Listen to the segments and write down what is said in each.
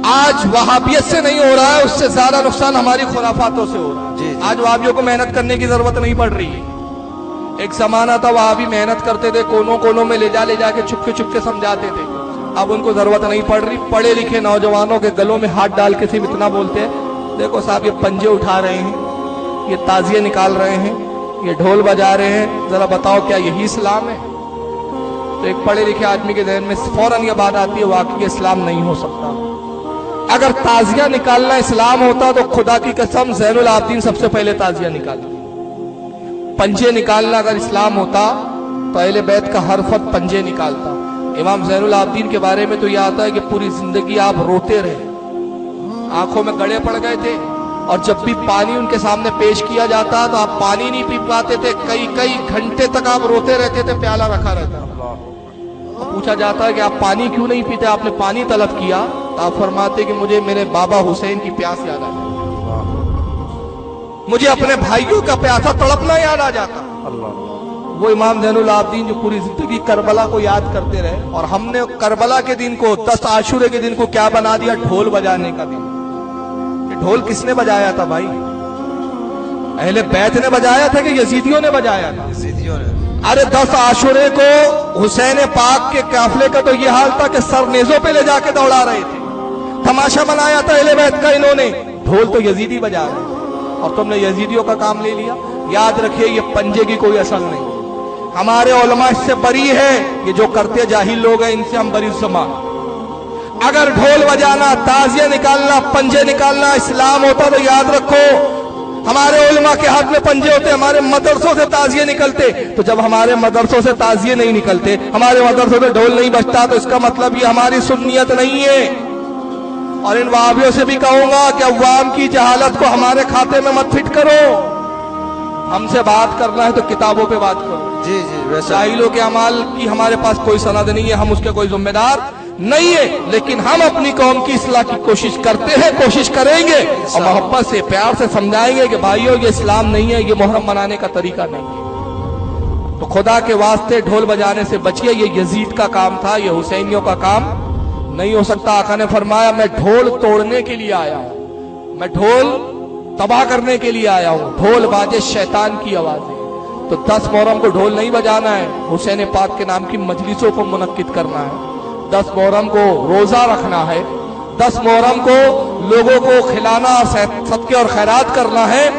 آج وہابیت سے نہیں ہو رہا ہے، اس سے زیادہ نقصان ہماری خرافاتوں سے ہو رہا ہے۔ آج وہابیوں کو محنت کرنے کی ضرورت نہیں پڑ رہی ہے۔ ایک زمانہ تھا وہابی محنت کرتے تھے، کونوں کونوں میں لے جا کے چھپ کے سمجھاتے تھے، اب ان کو ضرورت نہیں پڑ رہی۔ پڑھے لکھے نوجوانوں کے گلوں میں ہاتھ ڈال کے صرف اتنا بولتے ہیں، دیکھو صاحب یہ پنجے اٹھا رہے ہیں، یہ تازیے نکال رہے ہیں، یہ ڈھول بجا رہے ہیں، ذرا بتاؤ کیا یہی اسلام ہے؟ تو ایک پڑھے لکھے آدمی کے ذہن میں فوراً یہ بات آتی ہے، واقعی اسلام نہیں ہو سکتا۔ اگر تازیہ نکالنا اسلام ہوتا تو خدا کی قسم زین العابدین سب سے پہلے تازیہ نکالتا۔ پنجے نکالنا اگر اسلام ہوتا تو اہل بیت کا ہر فرد پنجے نکالتا۔ امام زین العابدین کے بارے میں تو یہ آتا ہے کہ پوری زندگی آپ روتے رہے، آنکھوں میں گڑے پڑ گئے تھے، اور جب بھی پانی ان کے سامنے پیش کیا جاتا تو آپ پانی نہیں پی پاتے تھے، کئی گھنٹے تک آپ روتے رہتے تھے، پیالہ رکھا رہتا۔ پوچھا جاتا ہے کہ آپ پانی کیوں نہیں پیتے، آپ نے پانی طلب کیا؟ تو آپ فرماتے کہ مجھے میرے بابا حسین کی پیاس یاد آ جاتی، مجھے اپنے بھائیوں کا پیاسا تڑپنا یاد آ جاتا۔ وہ امام زین العابدین جو پوری زندگی کربلا کو یاد کرتے رہے، اور ہم نے کربلا کے دن کو 10 عاشورے کے دن کو کیا بنا دیا؟ ڈھول بجانے کا دن۔ یہ ڈھول کس نے بجایا تھا بھائی؟ اہل بیت نے بجایا تھا کہ یزیدیوں نے بجایا تھا؟ یزیدیوں نے۔ ارے 10 عاشورے کو حسین پاک کے قافلے کا تو یہ حال تھا کہ سر نیزوں پہ لے جا کے دوڑا رہے تھے، تماشا بنایا تھا اہل بیت کا انہوں نے، ڈھول تو یزیدی بجا رہے، اور تم نے یزیدیوں کا کام لے لیا۔ یاد رکھیے یہ پنجے کی کوئی اصل نہیں، ہمارے علماء اس سے بری ہے، یہ جو کرتے جاہل لوگ ہیں ان سے ہم بری سما۔ اگر ڈھول بجانا، تازیہ نکالنا، پنجے نکالنا اسلام ہوتا تو یاد رکھو ہمارے علماء کے ہاتھ میں پنجے ہوتے، ہمارے مدرسوں سے تازیے نکلتے۔ تو جب ہمارے مدرسوں سے تازیے نہیں نکلتے، ہمارے مدرسوں سے ڈھول نہیں بجتا، تو اس کا مطلب یہ ہماری سنیت نہیں ہے۔ اور ان وہابیوں سے بھی کہوں گا کہ عوام کی جہالت کو ہمارے کھاتے میں مت فٹ کرو، ہم سے بات کرنا ہے تو کتابوں پہ بات کرو۔ جاہلوں کے اعمال کی ہمارے پاس کوئی سند نہیں ہے، ہم اس کے کوئی ذمہ دار نہیں ہے، لیکن ہم اپنی قوم کی اصلاح کی کوشش کرتے ہیں، کوشش کریں گے، اور محبت سے پیار سے سمجھائیں گے کہ بھائیو یہ اسلام نہیں ہے، یہ محرم منانے کا طریقہ نہیں ہے۔ تو خدا کے واسطے ڈھول بجانے سے بچیے، یہ یزید کا کام تھا، یہ حسینیوں کا کام نہیں ہو سکتا۔ آقا نے فرمایا میں ڈھول توڑنے کے لیے آیا ہوں، میں ڈھول تباہ کرنے کے لیے آیا ہوں، ڈھول باجے شیطان کی آوازیں۔ تو 10 محرم کو ڈھول نہیں بجانا ہے، حسین پاک کے نام کی مجلسوں کو منعقد کرنا ہے، 10 محرم کو روزہ رکھنا ہے، 10 محرم کو لوگوں کو کھلانا، صدقے اور خیرات کرنا ہے،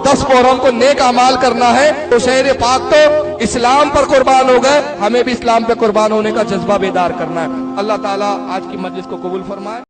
10 محرم کو نیک اعمال کرنا ہے۔ حسین پاک تو اسلام پر قربان ہو گئے، ہمیں بھی اسلام پہ قربان ہونے کا جذبہ بیدار کرنا ہے۔ اللہ تعالیٰ آج کی مجلس کو قبول فرمائے۔